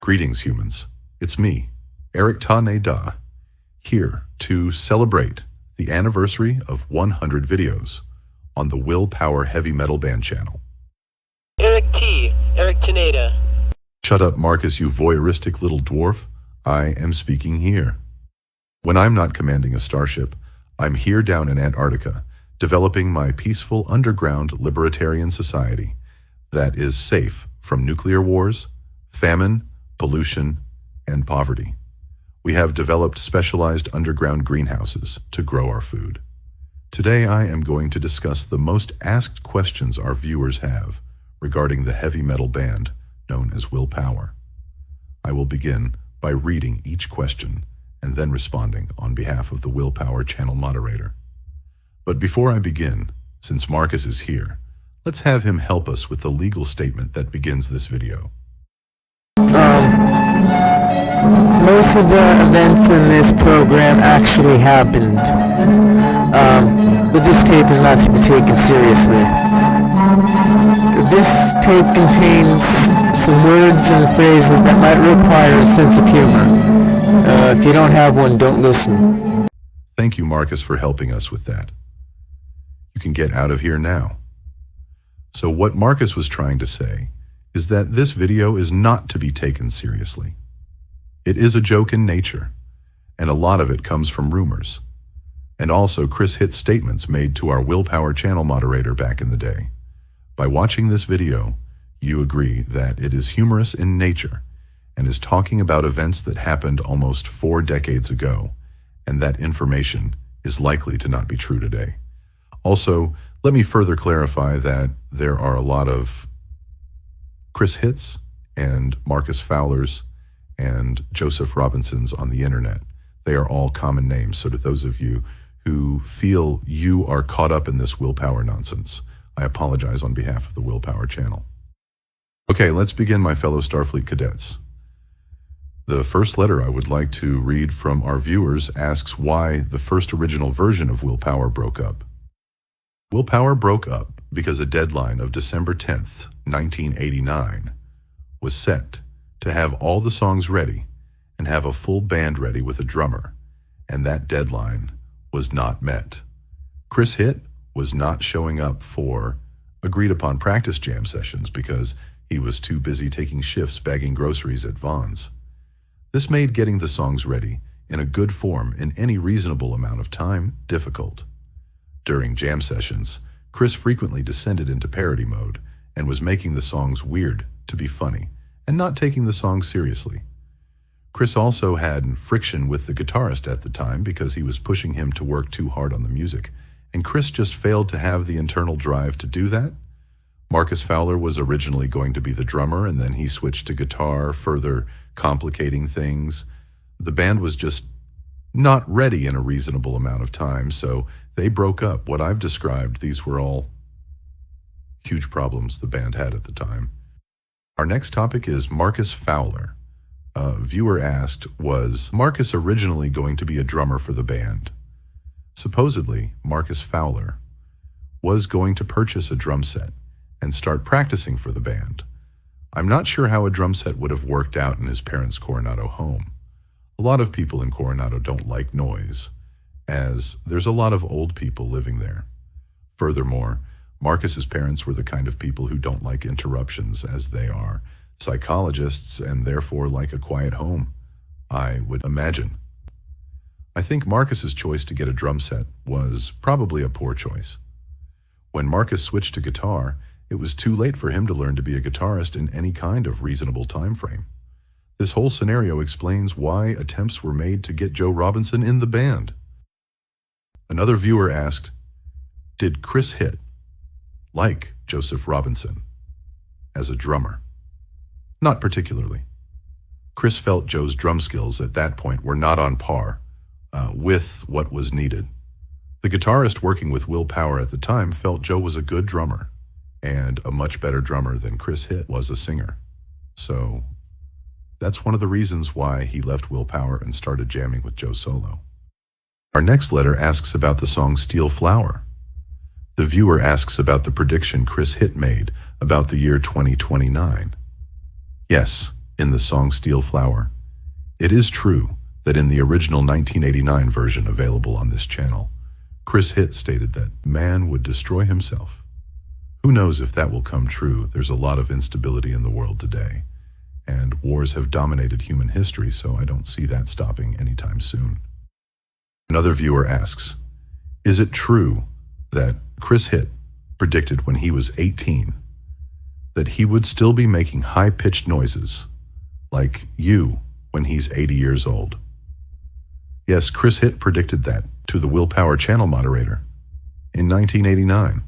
Greetings, humans. It's me, Eric Taneda, here to celebrate the anniversary of 100 videos on the Willpower Heavy Metal Band channel. Eric Taneda. Shut up, Marcus, you voyeuristic little dwarf. I am speaking here. When I'm not commanding a starship, I'm here down in Antarctica, developing my peaceful underground libertarian society that is safe from nuclear wars, famine, pollution, and poverty. We have developed specialized underground greenhouses to grow our food. Today I am going to discuss the most asked questions our viewers have regarding the heavy metal band known as Willpower. I will begin by reading each question and then responding on behalf of the Willpower channel moderator. But before I begin, since Marcus is here, let's have him help us with the legal statement that begins this video. Most of the events in this program actually happened, but this tape is not to be taken seriously. This tape contains some words and phrases that might require a sense of humor. If you don't have one, don't listen. Thank you, Marcus, for helping us with that. You can get out of here now. So what Marcus was trying to say is that this video is not to be taken seriously. It is a joke in nature, and a lot of it comes from rumors, and also Chris Hitt's statements made to our Willpower channel moderator back in the day. By watching this video, you agree that it is humorous in nature and is talking about events that happened almost 4 decades ago, and that information is likely to not be true today. Also, let me further clarify that there are a lot of Chris Hitts and Marcus Fowlers and Joseph Robinsons on the internet. They are all common names, so to those of you who feel you are caught up in this Willpower nonsense, I apologize on behalf of the Willpower channel. Okay, let's begin, my fellow Starfleet cadets. The first letter I would like to read from our viewers asks why the first original version of Willpower broke up. Willpower broke up because a deadline of December 10th, 1989 was set to have all the songs ready and have a full band ready with a drummer, and that deadline was not met. Chris Hitt was not showing up for agreed-upon practice jam sessions because he was too busy taking shifts bagging groceries at Vaughn's. This made getting the songs ready in a good form in any reasonable amount of time difficult. During jam sessions, Chris frequently descended into parody mode and was making the songs weird to be funny and not taking the songs seriously. Chris also had friction with the guitarist at the time because he was pushing him to work too hard on the music, and Chris just failed to have the internal drive to do that. Marcus Fowler was originally going to be the drummer, and then he switched to guitar, further complicating things. The band was just not ready in a reasonable amount of time, so they broke up. What I've described, these were all huge problems the band had at the time. Our next topic is Marcus Fowler. A viewer asked, was Marcus originally going to be a drummer for the band? Supposedly, Marcus Fowler was going to purchase a drum set and start practicing for the band. I'm not sure how a drum set would have worked out in his parents' Coronado home. A lot of people in Coronado don't like noise, as there's a lot of old people living there. Furthermore, Marcus's parents were the kind of people who don't like interruptions, as they are psychologists and therefore like a quiet home, I would imagine. I think Marcus's choice to get a drum set was probably a poor choice. When Marcus switched to guitar, it was too late for him to learn to be a guitarist in any kind of reasonable time frame. This whole scenario explains why attempts were made to get Joe Robinson in the band. Another viewer asked, did Chris Hitt like Joseph Robinson as a drummer? Not particularly. Chris felt Joe's drum skills at that point were not on par with what was needed. The guitarist working with Willpower at the time felt Joe was a good drummer and a much better drummer than Chris Hitt was a singer. So that's one of the reasons why he left Willpower and started jamming with Joe solo. Our next letter asks about the song Steel Flower. The viewer asks about the prediction Chris Hitt made about the year 2029. Yes, in the song Steel Flower. It is true that in the original 1989 version available on this channel, Chris Hitt stated that man would destroy himself. Who knows if that will come true? There's a lot of instability in the world today, and wars have dominated human history, so I don't see that stopping anytime soon. Another viewer asks, is it true that Chris Hitt predicted when he was 18 that he would still be making high-pitched noises like you when he's 80 years old? Yes, Chris Hitt predicted that to the Willpower channel moderator in 1989.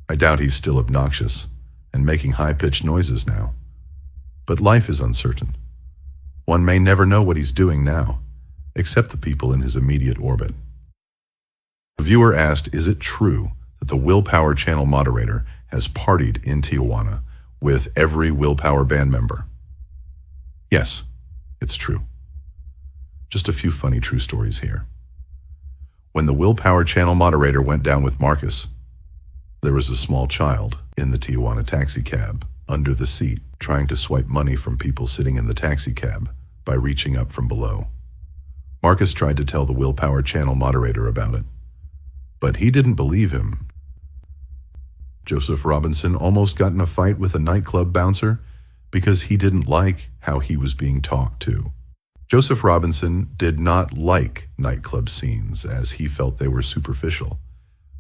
I doubt he's still obnoxious and making high-pitched noises now. But life is uncertain. One may never know what he's doing now, except the people in his immediate orbit. The viewer asked, is it true that the Willpower channel moderator has partied in Tijuana with every Willpower band member? Yes, it's true. Just a few funny true stories here. When the Willpower channel moderator went down with Marcus, there was a small child in the Tijuana taxi cab under the seat trying to swipe money from people sitting in the taxi cab by reaching up from below. Marcus tried to tell the Willpower channel moderator about it, but he didn't believe him. Joseph Robinson almost got in a fight with a nightclub bouncer because he didn't like how he was being talked to. Joseph Robinson did not like nightclub scenes as he felt they were superficial,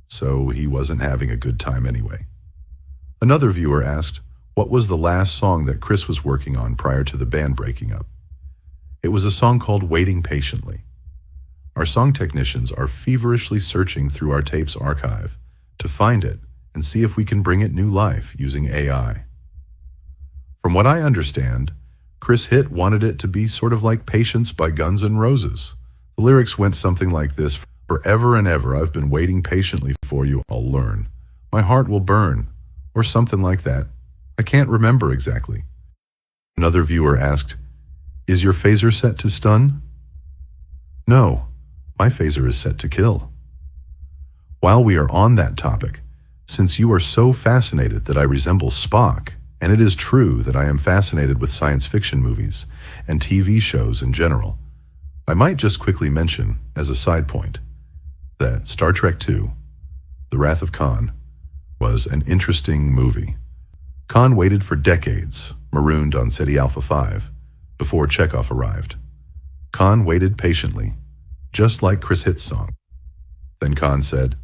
so he wasn't having a good time anyway. Another viewer asked, what was the last song that Chris was working on prior to the band breaking up? It was a song called Waiting Patiently. Our song technicians are feverishly searching through our tapes archive to find it and see if we can bring it new life using AI. From what I understand, Chris Hitt wanted it to be sort of like Patience by Guns N' Roses. The lyrics went something like this: forever and ever I've been waiting patiently for you, I'll learn. My heart will burn, or something like that. I can't remember exactly. Another viewer asked, is your phaser set to stun? No, my phaser is set to kill. While we are on that topic, since you are so fascinated that I resemble Spock, and it is true that I am fascinated with science fiction movies and TV shows in general, I might just quickly mention, as a side point, that Star Trek II, The Wrath of Khan, was an interesting movie. Khan waited for decades, marooned on Ceti Alpha 5, before Chekhov arrived. Khan waited patiently, just like Chris Hitt's song. Then Khan said,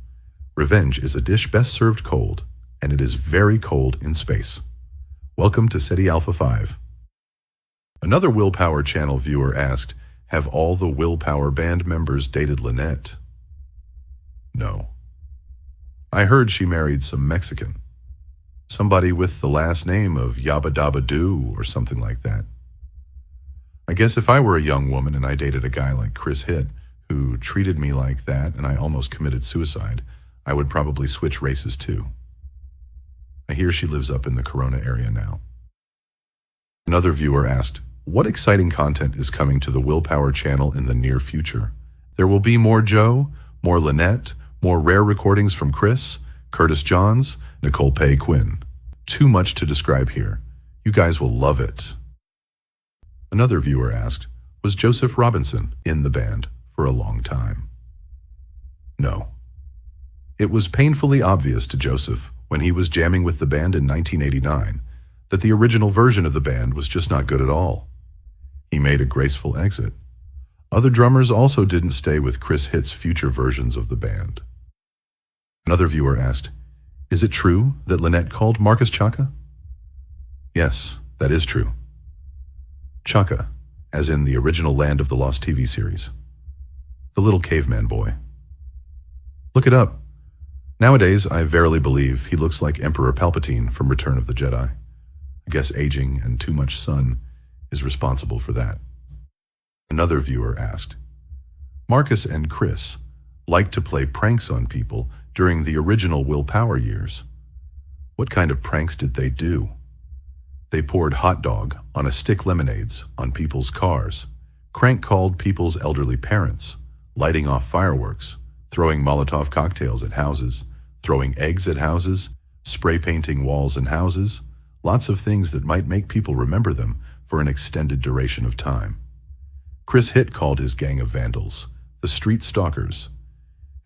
revenge is a dish best served cold, and it is very cold in space. Welcome to Ceti Alpha 5. Another Willpower channel viewer asked, have all the Willpower band members dated Lynette? No. I heard she married some Mexican. Somebody with the last name of Yabba Dabba Doo or something like that. I guess if I were a young woman and I dated a guy like Chris Hitt, who treated me like that and I almost committed suicide, I would probably switch races too. I hear she lives up in the Corona area now. Another viewer asked, what exciting content is coming to the Willpower channel in the near future? There will be more Joe, more Lynette, more rare recordings from Chris, Curtis Johns, Nicole Pay Quinn. Too much to describe here. You guys will love it. Another viewer asked, was Joseph Robinson in the band for a long time? No. It was painfully obvious to Joseph when he was jamming with the band in 1989 that the original version of the band was just not good at all. He made a graceful exit. Other drummers also didn't stay with Chris Hitt's future versions of the band. Another viewer asked, is it true that Lynette called Marcus Chaka? Yes, that is true. Chaka, as in the original Land of the Lost TV series. The little caveman boy. Look it up. Nowadays, I verily believe he looks like Emperor Palpatine from Return of the Jedi. I guess aging and too much sun is responsible for that. Another viewer asked, Marcus and Chris liked to play pranks on people during the original Willpower years. What kind of pranks did they do? They poured hot dog on a stick lemonades on people's cars, crank called people's elderly parents, lighting off fireworks, throwing Molotov cocktails at houses, throwing eggs at houses, spray painting walls and houses, lots of things that might make people remember them, for an extended duration of time. Chris Hitt called his gang of vandals the Street Stalkers,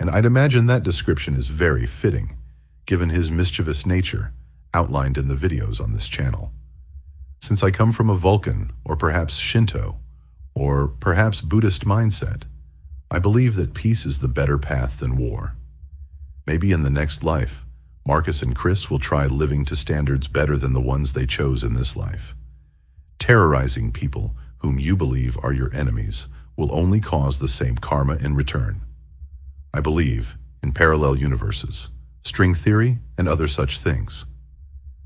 and I'd imagine that description is very fitting, given his mischievous nature outlined in the videos on this channel. Since I come from a Vulcan, or perhaps Shinto, or perhaps Buddhist mindset, I believe that peace is the better path than war. Maybe in the next life, Marcus and Chris will try living to standards better than the ones they chose in this life. Terrorizing people whom you believe are your enemies will only cause the same karma in return. I believe in parallel universes, string theory, and other such things.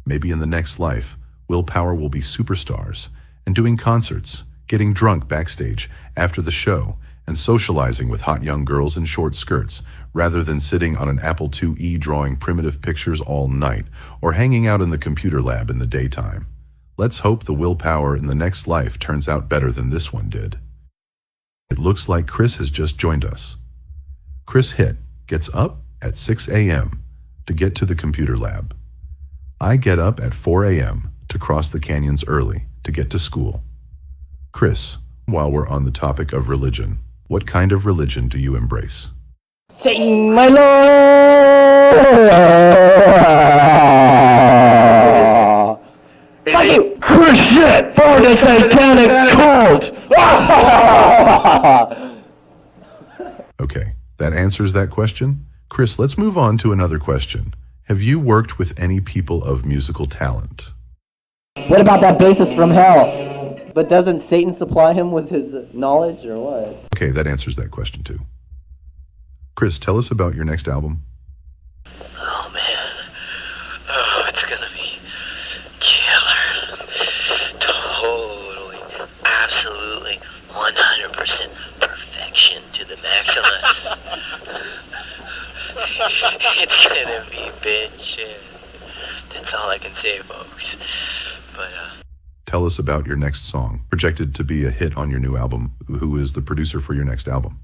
Maybe in the next life, Willpower will be superstars and doing concerts, getting drunk backstage after the show, and socializing with hot young girls in short skirts, rather than sitting on an Apple IIe drawing primitive pictures all night or hanging out in the computer lab in the daytime. Let's hope the Willpower in the next life turns out better than this one did. It looks like Chris has just joined us. Chris Hitt gets up at 6 a.m. to get to the computer lab. I get up at 4 a.m. to cross the canyons early to get to school. Chris, while we're on the topic of religion, what kind of religion do you embrace? Satan, my lord! Fuck you! Chris Hitt for the satanic cult! Okay, that answers that question. Chris, let's move on to another question. Have you worked with any people of musical talent? What about that bassist from hell? But doesn't Satan supply him with his knowledge, or what? Okay, that answers that question too. Chris, tell us about your next album. Oh man, it's gonna be killer. Totally, absolutely, 100% perfection to the maximus. It's gonna be bitchin'. That's all I can say, folks. But Tell us about your next song, projected to be a hit on your new album. Who is the producer for your next album?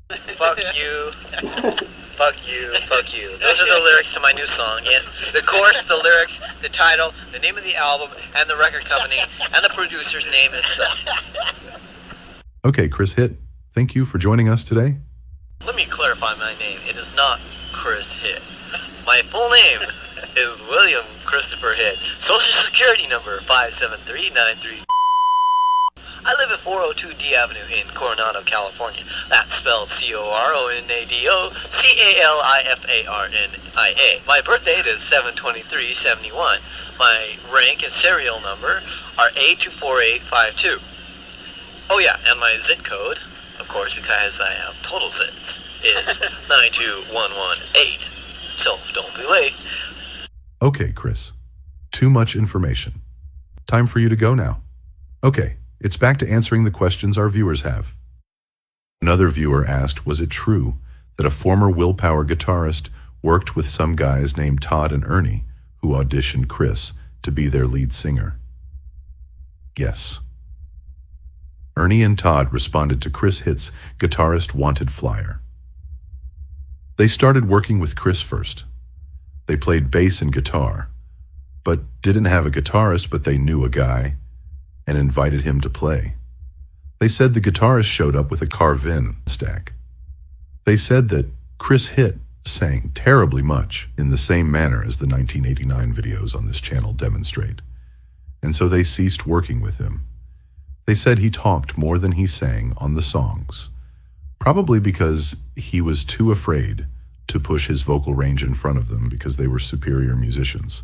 fuck you, fuck you, fuck you. Those are the lyrics to my new song. Yes, the chorus, the lyrics, the title, the name of the album, and the record company, and the producer's name itself. Okay, Chris Hitt, thank you for joining us today. Let me clarify my name. It is not Chris Hitt. My full name is William Christopher Hitt. Social Security number 57393. I live at 402 D Avenue in Coronado, California. That's spelled Coronado. My birth date is 7/23/71. My rank and serial number are A24852. Oh yeah, and my zip code, of course, because I have total zits, is 92118. So don't be late. Okay, Chris. Too much information. Time for you to go now. Okay, it's back to answering the questions our viewers have. Another viewer asked, was it true that a former Willpower guitarist worked with some guys named Todd and Ernie who auditioned Chris to be their lead singer? Yes. Ernie and Todd responded to Chris Hitt's guitarist wanted flyer. They started working with Chris first. They played bass and guitar, but didn't have a guitarist, but they knew a guy and invited him to play. They said the guitarist showed up with a Carvin stack. They said that Chris Hitt sang terribly much in the same manner as the 1989 videos on this channel demonstrate, and so they ceased working with him. They said he talked more than he sang on the songs, probably because he was too afraid to push his vocal range in front of them because they were superior musicians.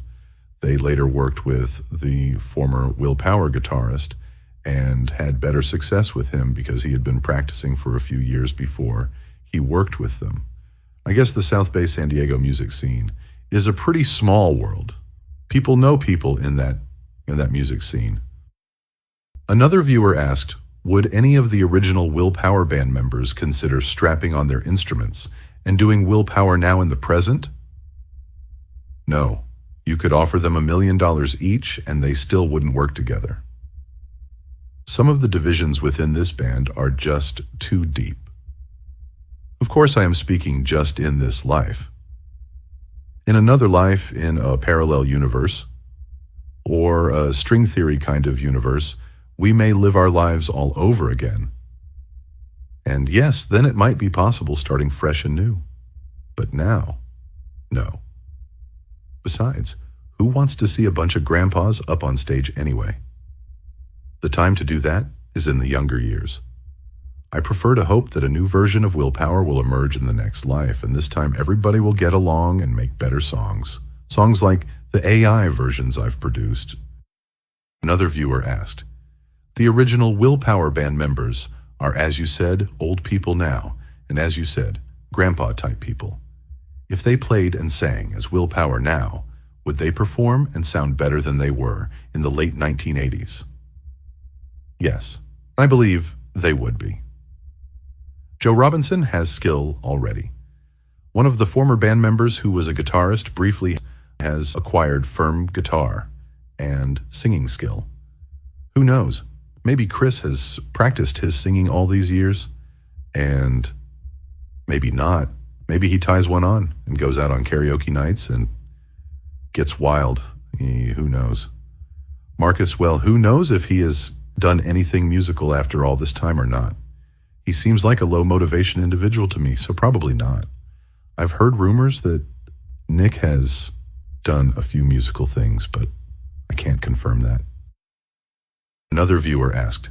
They later worked with the former Willpower guitarist and had better success with him because he had been practicing for a few years before he worked with them. I guess the South Bay San Diego music scene is a pretty small world. People know people in that music scene. Another viewer asked, would any of the original Willpower band members consider strapping on their instruments and doing Willpower now in the present? No. You could offer them $1 million each and they still wouldn't work together. Some of the divisions within this band are just too deep. Of course, I am speaking just in this life. In another life, in a parallel universe, or a string theory kind of universe, we may live our lives all over again. And yes, then it might be possible starting fresh and new. But now, no. Besides, who wants to see a bunch of grandpas up on stage anyway? The time to do that is in the younger years. I prefer to hope that a new version of Willpower will emerge in the next life, and this time everybody will get along and make better songs. Songs like the AI versions I've produced. Another viewer asked, the original Willpower band members are, as you said, old people now, and as you said, grandpa-type people. If they played and sang as Willpower now, would they perform and sound better than they were in the late 1980s? Yes, I believe they would be. Joe Robinson has skill already. One of the former band members who was a guitarist briefly has acquired firm guitar and singing skill. Who knows? Maybe Chris has practiced his singing all these years, and maybe not. Maybe he ties one on and goes out on karaoke nights and gets wild. Who knows? Marcus, well, who knows if he has done anything musical after all this time or not? He seems like a low motivation individual to me, so probably not. I've heard rumors that Nick has done a few musical things, but I can't confirm that. Another viewer asked,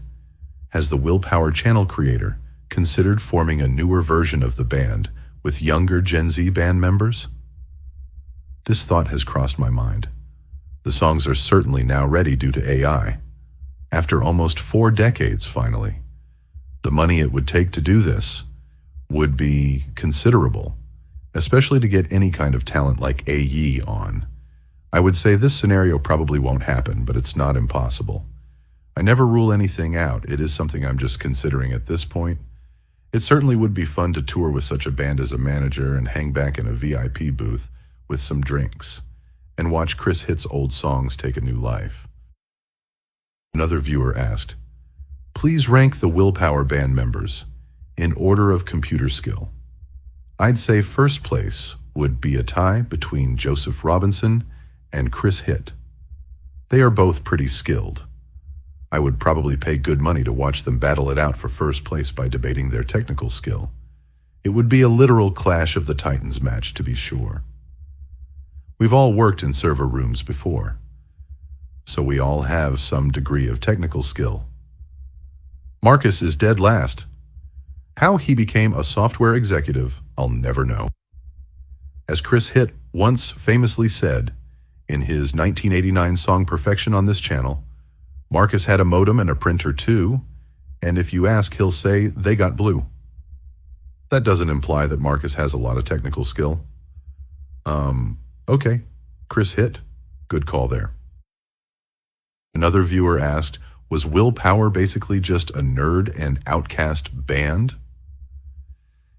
has the Willpower channel creator considered forming a newer version of the band with younger Gen Z band members? This thought has crossed my mind. The songs are certainly now ready due to AI. After almost 4 decades, finally. The money it would take to do this would be considerable, especially to get any kind of talent like AE on. I would say this scenario probably won't happen, but it's not impossible. I never rule anything out. It is something I'm just considering at this point. It certainly would be fun to tour with such a band as a manager and hang back in a VIP booth with some drinks and watch Chris Hitt's old songs take a new life. Another viewer asked, please rank the Willpower band members in order of computer skill. I'd say first place would be a tie between Joseph Robinson and Chris Hitt. They are both pretty skilled. I would probably pay good money to watch them battle it out for first place by debating their technical skill. It would be a literal Clash of the Titans match, to be sure. We've all worked in server rooms before, so we all have some degree of technical skill. Marcus is dead last. How he became a software executive, I'll never know. As Chris Hitt once famously said in his 1989 song Perfection on this channel, Marcus had a modem and a printer too, and if you ask, he'll say they got blue. That doesn't imply that Marcus has a lot of technical skill. Okay, Chris Hitt, good call there. Another viewer asked, was Willpower basically just a nerd and outcast band?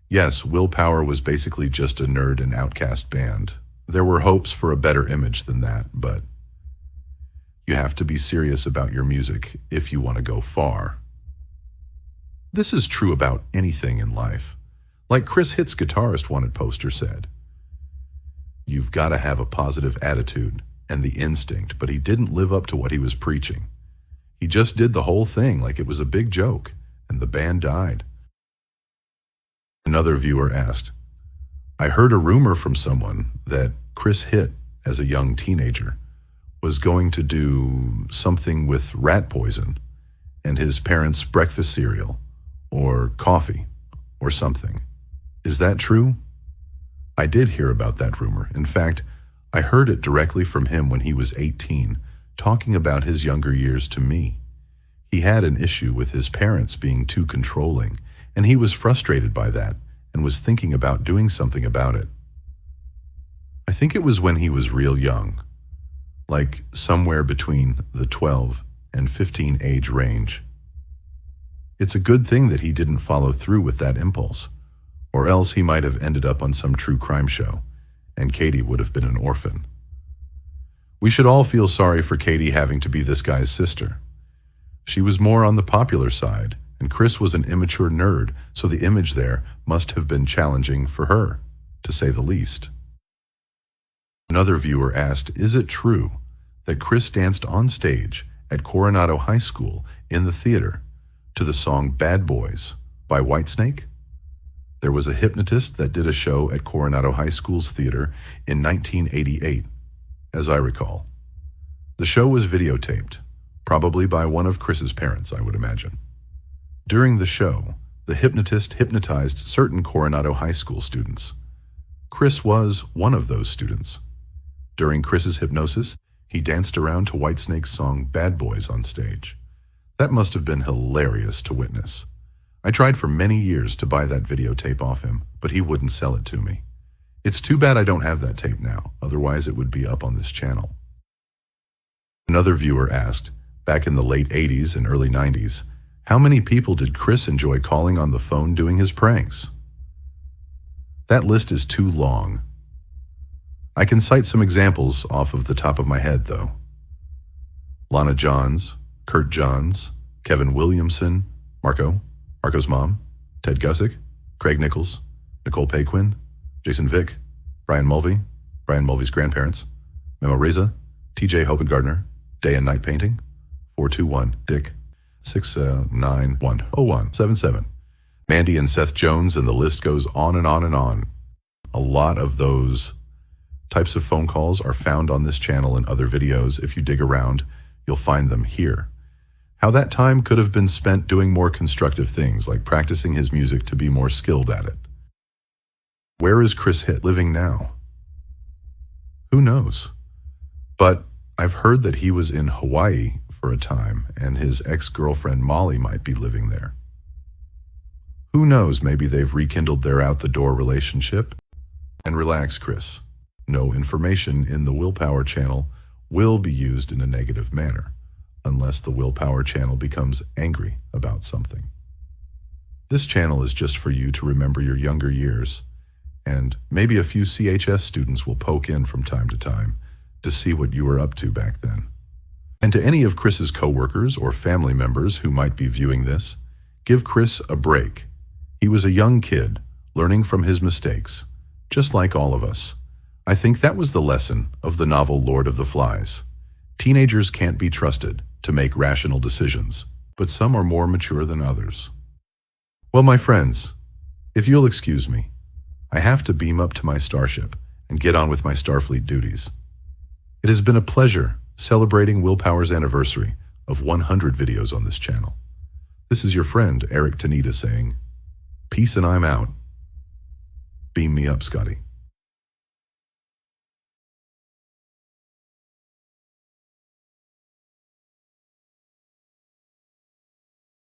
Yes, Willpower was basically just a nerd and outcast band. There were hopes for a better image than that, but you have to be serious about your music if you want to go far. This is true about anything in life. Like Chris Hitt's guitarist wanted poster said, you've got to have a positive attitude and the instinct, but he didn't live up to what he was preaching. He just did the whole thing like it was a big joke, and the band died. Another viewer asked, I heard a rumor from someone that Chris Hitt, as a young teenager, was going to do something with rat poison and his parents' breakfast cereal or coffee or something. Is that true? I did hear about that rumor. In fact, I heard it directly from him when he was 18, talking about his younger years to me. He had an issue with his parents being too controlling, and he was frustrated by that and was thinking about doing something about it. I think it was when he was real young, like somewhere between the 12 and 15 age range. It's a good thing that he didn't follow through with that impulse, or else he might have ended up on some true crime show, and Katie would have been an orphan. We should all feel sorry for Katie having to be this guy's sister. She was more on the popular side, and Chris was an immature nerd, so the image there must have been challenging for her, to say the least. Another viewer asked, is it true that Chris danced on stage at Coronado High School in the theater to the song Bad Boys by Whitesnake? There was a hypnotist that did a show at Coronado High School's theater in 1988, as I recall. The show was videotaped, probably by one of Chris's parents, I would imagine. During the show, the hypnotist hypnotized certain Coronado High School students. Chris was one of those students. During Chris's hypnosis, he danced around to Whitesnake's song Bad Boys on stage. That must have been hilarious to witness. I tried for many years to buy that videotape off him, but he wouldn't sell it to me. It's too bad I don't have that tape now, otherwise it would be up on this channel. Another viewer asked, back in the late 80s and early 90s, how many people did Chris enjoy calling on the phone doing his pranks? That list is too long. I can cite some examples off of the top of my head, though. Lana Johns, Kurt Johns, Kevin Williamson, Marco's mom, Ted Gussick, Craig Nichols, Nicole Paquin, Jason Vick, Brian Mulvey's grandparents, Memo Reza, TJ Hopengardner, Day and Night Painting, 421 Dick, 6910177, Mandy and Seth Jones, and the list goes on and on and on. A lot of those types of phone calls are found on this channel and other videos. If you dig around, you'll find them here. How that time could have been spent doing more constructive things, like practicing his music to be more skilled at it. Where is Chris Hitt living now? Who knows? But I've heard that he was in Hawaii for a time, and his ex-girlfriend Molly might be living there. Who knows, maybe they've rekindled their out-the-door relationship? And relax, Chris. No information in the Willpower channel will be used in a negative manner, unless the Willpower channel becomes angry about something. This channel is just for you to remember your younger years, and maybe a few CHS students will poke in from time to time to see what you were up to back then. And to any of Chris's coworkers or family members who might be viewing this, give Chris a break. He was a young kid, learning from his mistakes, just like all of us. I think that was the lesson of the novel Lord of the Flies. Teenagers can't be trusted to make rational decisions, but some are more mature than others. Well, my friends, if you'll excuse me, I have to beam up to my starship and get on with my Starfleet duties. It has been a pleasure celebrating Willpower's anniversary of 100 videos on this channel. This is your friend, Eric Taneda, saying, peace and I'm out. Beam me up, Scotty.